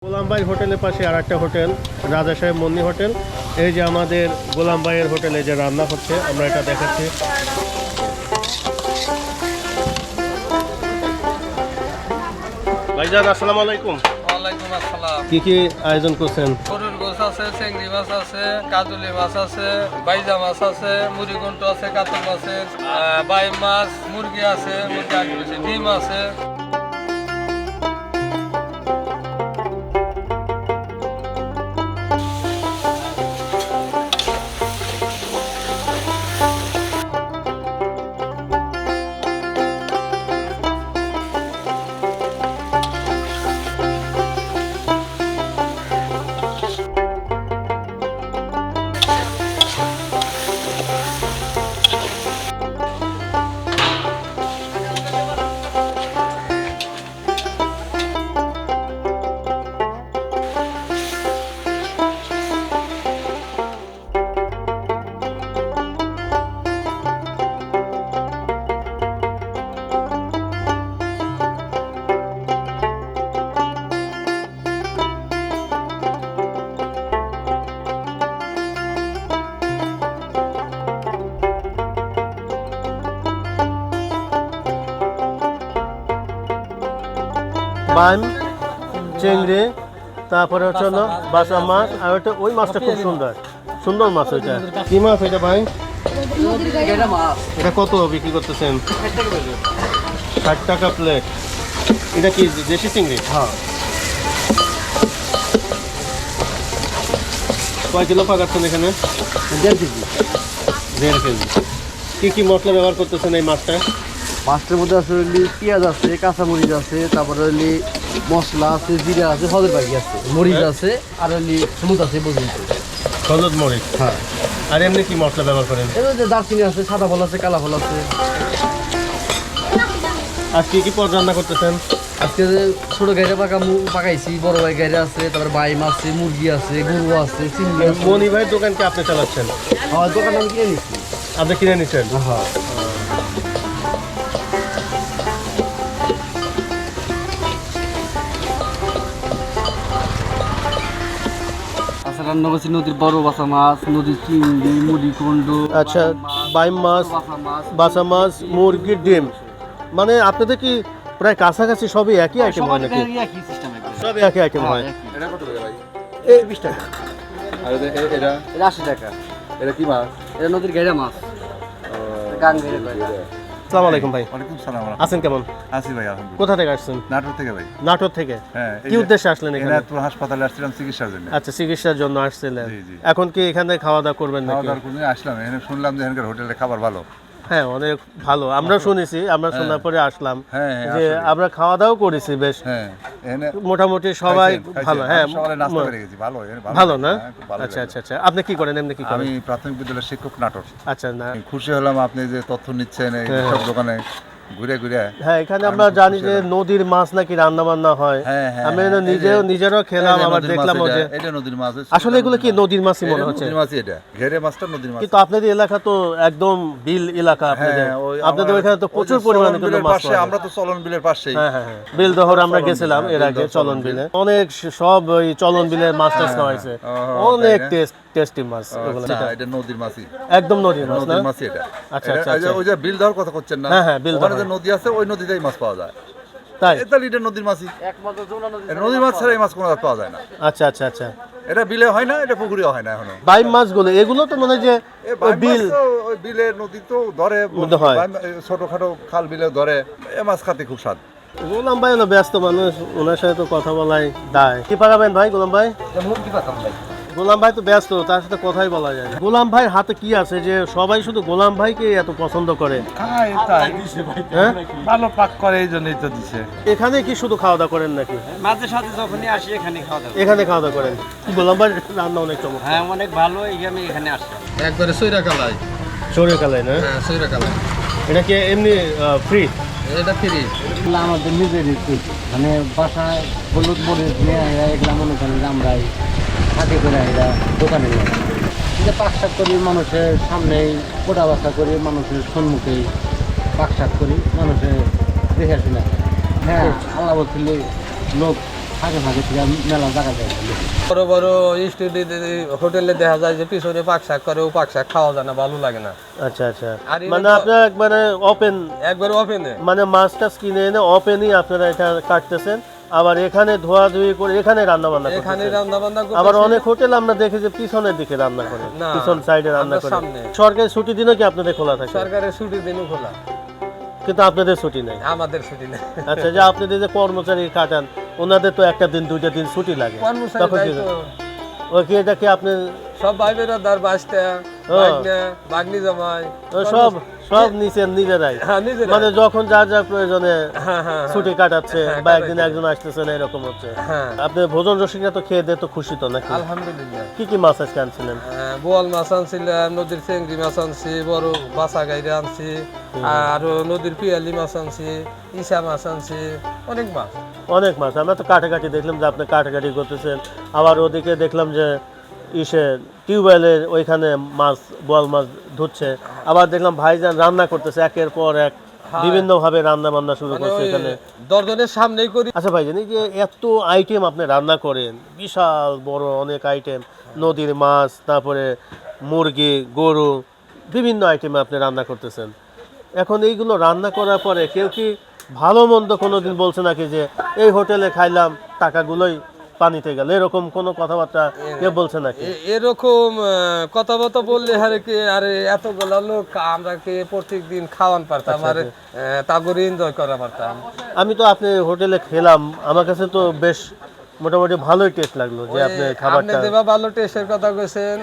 গোলাম ভাই হোটেলের পাশে আর একটা হোটেল রাজা সাহেব মন্দির হোটেল। এই যে আমাদের গোলাম ভাইয়ের হোটেলে যে রান্না হচ্ছে আমরা এটা দেখাচ্ছি। ভাইজান আসসালামু আলাইকুম। ওয়ালাইকুম আসসালাম। কি কি আয়োজন করছেন? গরুর গোশ আছে, চিংড়ি মাছ আছে, কাজুলি মাছ আছে, বাইজা মাছ আছে, মুড়িঘণ্ট আছে, কাতল আছে, বাই মাছ, মুরগি আছে, মুরগি আগে বেশি, ডিম আছে। বাইম, চিংড়ি, তারপরে হচ্ছে হলো বাসা মাছ, আর ওটা ওই মাছটা খুব সুন্দর সুন্দর মাছ। ওইটা কি মাছ এটা ভাই? এটা কত বিক্রি করতেছেন? 60 টাকা প্লেট। এটা কি দেশি চিংড়ি? হ্যাঁ, কয় কিলো পাকাচ্ছেন এখানে? 1.5 কেজি। 1.5 কেজি। কি কি মশলা ব্যবহার করতেছেন এই মাছটা? মাছটার মধ্যে আছে হলি পেঁয়াজ আছে, কাঁচামরিচ আছে, তারপরে হলি মশলা আছে, জিরা আছে, হলুদ বাকি আছে, মরিচ আছে, আর হলি হলুদ আছে পর্যন্ত। হলুদ মরিচ। হ্যাঁ, আর এমনি কি মশলা ব্যবহার করেন? এর মধ্যে দারচিনি আছে, সাদা ফল আছে, কালা ফল আছে। আর কি কি পদ রান্না করতেছেন? আজকে যে ছোট গাইরা পাকাইছি, বড় ভাই গাইরা আছে, তারপরে বাইম আছে, মুরগি আছে, গরু আছে, চিংড়ি আছে। মনি ভাই দোকানকে আপনি চালাচ্ছেন? হ্যাঁ, দোকান আমি কিনে নিচ্ছি। আপনি কিনে নিচ্ছেন? হ্যাঁ, রান্না করছি নদীর বড় বাসা মাছ, নদীর চিংড়ি, মুড়ি কুণ্ড। আচ্ছা, বাইম মাছ, বাসা মাছ, মুরগির ডিম, মানে আপনাদের কি প্রায় কাছাকাছি সবই একই আইটেম হয় নাকি? সবই একই আইটেম হয়। এটা কত করে ভাই? এই 20 টাকা। আর এটা এটা 80 টাকা। এটা কি মাছ? এটা নদীর গাইরা মাছ, গাং গাইরা। আসসালামু আলাইকুম ভাই, ওয়ালাইকুম সালাম। আছেন কেমন? আছি ভাই আলহামদুলিল্লাহ। কোথা থেকে আসছেন? নাটোর থেকে ভাই। নাটোর থেকে? হ্যাঁ। কি উদ্দেশ্যে আসলেন এখানে? এনায়তপুর হাসপাতালে আসছিলাম চিকিৎসার জন্য। আচ্ছা, চিকিৎসার জন্য আসছিলেন। জি, জি। এখন কি এখানে খাওয়া দাওয়া করবেন খাওয়া নাকি? দাওয়ার জন্য আসলাম। এখানে শুনলাম যে এখানকার হোটেলে খাবার ভালো। হ্যাঁ, অনেক ভালো। আমরা শুনেছি, আমরা শোনার পরে আসলাম হ্যাঁ, হ্যাঁ, যে আসলে। আমরা খাওয়া দাওয়া করেছি বেশ হ্যাঁ, এখানে মোটামুটি সবাই খাইছেন? ভালো। হ্যাঁ, আমি সকালে নাস্তা করে গেছি। ভালো এখানে ভালো না? হ্যাঁ, খুব ভালো আচ্ছা লাগলো। আচ্ছা আচ্ছা। আপনি কি করেন, এমনি কি করেন? আমি প্রাথমিক বিদ্যালয়ের শিক্ষক নাটোর। আচ্ছা, না আমি খুশি হলাম আপনি যে তথ্য নিচ্ছেন এই হ্যাঁ, সব দোকানে ঘুরে ঘুরে। হ্যাঁ, এখানে আমরা খুব জানি খুশি যে হলাম। নদীর মাছ নাকি রান্না বান্না হয়। হ্যাঁ, হ্যাঁ, আমি হ্যাঁ, নিজেরও খেলাম, এই যে আবার নদীর দেখলাম মাছ যে এটা নদীর মাছ। আসলে এগুলো কি নদীর মাছই মনে হচ্ছে। নদীর মাছই এটা। ঘেরে মাছটা নদীর মাছ। কিন্তু আপনাদের এলাকা তো একদম বিল এলাকা। আপনাদের হ্যাঁ, ওই আপনাদের আমার- ওইখানে তো ওই যে প্রচুর পরিমাণে চলন কিন্তু বিলের মাছ পাশে, পাওয়া যায়। আমরা তো চলন বিলের পাশেই। হ্যাঁ হ্যাঁ হ্যাঁ, বিলদহর আমরা চলন গেছিলাম বিল, এর হ্যাঁ, আগে বিলদহ চলন চলন বিলে। অনেক সব ওই চলন বিলের মাছ টাছ খাওয়াইছে। ও, অনেক তাই না? টেস্টি মাছ ওগুলো। না, এটা নদীর মাছই। একদম নদীর মাছ না? নদীর মাছই এটা। আচ্ছা, এটা- আচ্ছা, এই যে- আচ্ছা। ওই যে বিল দেওয়ার কথা করছেন না? হ্যাঁ, হ্যাঁ, বিল ওখানে দেওয়া। যে নদী আছে ওই নদীতেই মাছ পাওয়া যায়। তাই? তাহলে এটা নদীর মাছই। একমাত্র যমুনা নদী। এটা নদীর মাছ ছাড়া এই মাছ কোনো জাত পাওয়া যায় না। আচ্ছা আচ্ছা আচ্ছা। এটা বিলে হয় না, এটা পুকুরেও হয় না এখনো। বাইম মাছগুলো এগুলো তো মনে হয় যে এই ওই বাইম বিল মাছ তো ওই বিলের নদী তো ধরে মধ্যে হয়। ছোটখাটো খাল বিলে ধরে। এ মাছ খাতে খুব স্বাদ। গোলাম ভাই হলো ব্যস্ত মানুষ, ওনার সাথে তো কথা বলাই দায়। কি পাঠাবেন ভাই গোলাম ভাই? মুরগি পাতাম ভাই। গোলাম ভাই তো ব্যস্ত, তার সাথে কথাই বলা যায় না। গোলাম ভাইয়ের হাতে কি আছে যে সবাই শুধু গোলাম ভাইকে এত পছন্দ করে? খায় তাই। হ্যাঁ, ভালো পাক করে এই জন্যই তো দিছে। এখানে কি শুধু খাওয়া দাওয়া করেন নাকি? মাঝে সাথে যখনই আসি এখানে খাওয়া দাওয়া। এখানে খাওয়া দাওয়া করেন? গোলাম ভাই রান্না অনেক চমৎকার। হ্যাঁ, অনেক ভালো। আমি এখানে আসি একবারে সৈরা কালাই। চোরে কালাই না? হ্যাঁ, সৈরা কালাই। এটা কি এমনি ফ্রি? এটা ফ্রি। আমাদের নিজেরই ঠিক, মানে বাসায় হলুদ মরিচ নিয়ে এরা এগুলা মনে করেন যে আমরাই হাতে করে এরা দোকানে নিয়ে আসি। যে পাক শাক করি মানুষের সামনেই, পোড়া বাসা করি মানুষের সম্মুখেই, পাক শাক করি মানুষের দেখে শুনে। হ্যাঁ, আল্লাহ বলছিল লোক ফাঁকে ফাঁকে থেকে মেলা জায়গা যায়। বড় বড় স্টুডিও হোটেলে দেখা যায় যে পিছনে পাক শাক করে, ও পাক শাক খাওয়া যায় না, ভালো লাগে না। আচ্ছা আচ্ছা, আর এটা মানে তো- আপনারা একবারে ওপেন, একবার ওপেনে মানে মাছ টাছ কিনে এনে ওপেনই আপনারা এটা কাটতেছেন, আবার এখানে ধোয়াধুয়ি করে এখানে রান্না বান্না এখানে করতেছেন। রান্না বান্না আবার অনেক হোটেল আমরা দেখি যে পিছনের দিকে রান্না করে, না, পিছন সাইডে রান্না আমরা করে। সামনে। সরকারি ছুটি দিনও কি আপনাদের খোলা থাকে? সরকারের ছুটির দিনও খোলা, কিন্তু আপনাদের ছুটি নেই। আমাদের ছুটি নেই। আচ্ছা, যে আপনাদের যে কর্মচারী কাটান ওনাদের তো একটা দিন দুইটা দিন ছুটি লাগে, কর্মচারী তখন কি দায়িত্ব ওই কি এটা কি আপনি সব ভাই বেরাদার বাসটা বাগনি জামাই সব সব নিছেন নিজেরাই, হ্যাঁ নিজেরা। মানে যখন যার যার প্রয়োজনে হ্যাঁ হ্যাঁ ছুটি কাটাচ্ছে হ্যাঁ, বা একদিন একজন আসতেছে না, এরকম হচ্ছে। হ্যাঁ আপনি ভোজন রসিকরা তো খেয়ে দিয়ে তো খুশি তো নাকি? আলহামদুলিল্লাহ। কি কি মাছ আজকে আনছিলেন? বোয়াল মাছ আনছিলাম, নদীর চেংড়ি মাছ আনছি, বড় বাসা গাইরে আনছি, আর নদীর পিয়ালি মাছ আনছি, ইসা মাছ আনছি, অনেক মাছ। অনেক মাছ। আমরা তো কাটাকাটি দেখলাম যে আপনি কাটাকাটি করতেছেন, আবার ওদিকে দেখলাম যে ইসে টিউবওয়েলের ওইখানে মাছ, বোয়াল মাছ ধুচ্ছে, আবার দেখলাম ভাইজান রান্না করতেছে একের পর এক, বিভিন্ন ভাবে রান্না বান্না শুরু মানে করছে ওই এখানে। দরজনের সামনেই করি। আচ্ছা ভাইজান, এই যে এত আইটেম আপনি রান্না করেন, বিশাল বড় অনেক আইটেম, নদীর মাছ, তারপরে মুরগি, গরু, বিভিন্ন আইটেম আপনি রান্না করতেছেন। এখন এইগুলো রান্না করার পরে কেউ কি ভালো মন্দ কোনোদিন বলছে নাকি যে এই হোটেলে খাইলাম টাকাগুলোই পানিতে গেল, এরকম কোনো কথাবার্তা কেউ বলছে নাকি? এরকম কথাবার্তা বললে আরে কি, আরে এতগুলা লোক আমরা কি প্রত্যেক দিন খাওয়ান পারতাম, আর তাগরে এনজয় করা পারতাম। আমি তো আপনি হোটেলে খেলাম, আমার কাছে তো বেশ মোটামুটি ভালোই টেস্ট লাগলো যে আপনি আপনি খাবারটা। দেবা ভালো টেস্টের কথা কইছেন,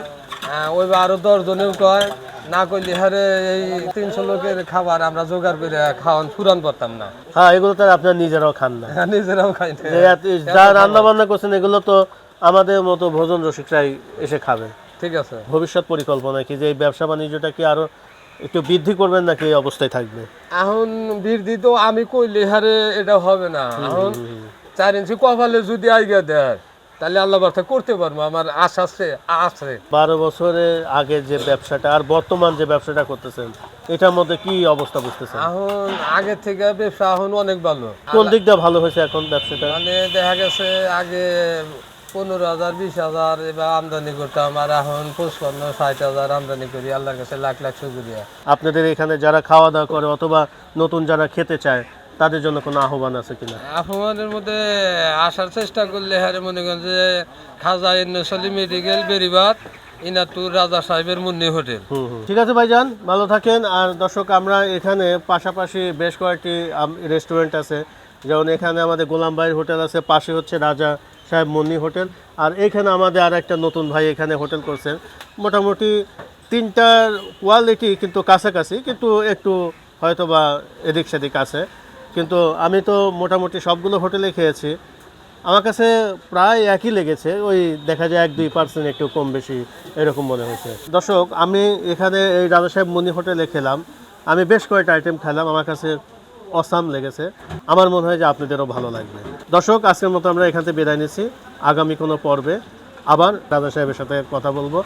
ওই আরো 10 জনেও কয়, না কইলে হারে এই 300 লোকের খাবার আমরা জোগাড় করে খাওয়ান ফুরান পারতাম না। হ্যাঁ, এগুলো তো আর আপনারা নিজেরাও খান না, নিজেরাও খাই না। যে যা রান্না বান্না করছেন এগুলো তো আমাদের মতো ভোজন রসিকরাই এসে খাবে। ঠিক আছে। ভবিষ্যৎ পরিকল্পনা কি যে এই ব্যবসা বাণিজ্যটা কি আরো একটু বৃদ্ধি করবেন নাকি এই অবস্থায় থাকবে? এখন বৃদ্ধি তো আমি কইলে হারে এটা হবে না। এখন 4 ইঞ্চি কপালে যদি আইগা দেয় তাহলে আল্লাহ বার্তা করতে পারবো, আমার আশা আছে। 12 বছরের আগে যে ব্যবসাটা আর বর্তমান যে ব্যবসাটা করতেছেন, এটার মধ্যে কি অবস্থা বুঝতেছেন? এখন আগে থেকে ব্যবসা এখন অনেক ভালো। কোন দিকটা ভালো হয়েছে এখন ব্যবসাটা? মানে দেখা গেছে আগে 15,000 20,000 এবার আমদানি করতাম, আর এখন 55-60,000 আমদানি করি। আল্লাহর কাছে লাখ লাখ শুকরিয়া। আপনাদের এখানে যারা খাওয়া দাওয়া করে অথবা নতুন যারা খেতে চায় তাদের জন্য কোনো আহ্বান আছে কিনা? আহ্বানের মধ্যে আসার চেষ্টা করলে হারে মনে করেন যে খাজা ইন্নসলি মেডিকেল বেরিবাদ ইনাতুর রাজা সাহেবের মুন্নি হোটেল। ঠিক আছে ভাইজান, ভালো থাকেন। আর দর্শক, আমরা এখানে পাশাপাশি বেশ কয়েকটি রেস্টুরেন্ট আছে, যেমন এখানে আমাদের গোলাম ভাইয়ের হোটেল আছে, পাশে হচ্ছে রাজা সাহেব মুন্নি হোটেল, আর এখানে আমাদের আর একটা নতুন ভাই এখানে হোটেল করছেন। মোটামুটি তিনটার কোয়ালিটি কিন্তু কাছাকাছি, কিন্তু একটু হয়তো বা এদিক সেদিক আছে, কিন্তু আমি তো মোটামুটি সবগুলো হোটেলে খেয়েছি, আমার কাছে প্রায় একই লেগেছে। ওই দেখা যায় 1-2% একটু কম বেশি এরকম মনে হয়েছে। দর্শক, আমি এখানে এই রাজা সাহেব মুন্নি হোটেলে খেলাম, আমি বেশ কয়েকটা আইটেম খেলাম, আমার কাছে অসাম লেগেছে। আমার মনে হয় যে আপনাদেরও ভালো লাগবে। দর্শক, আজকের মতো আমরা এখান থেকে বিদায় নিচ্ছি। আগামী কোনো পর্বে আবার রাজা সাহেবের সাথে কথা বলবো।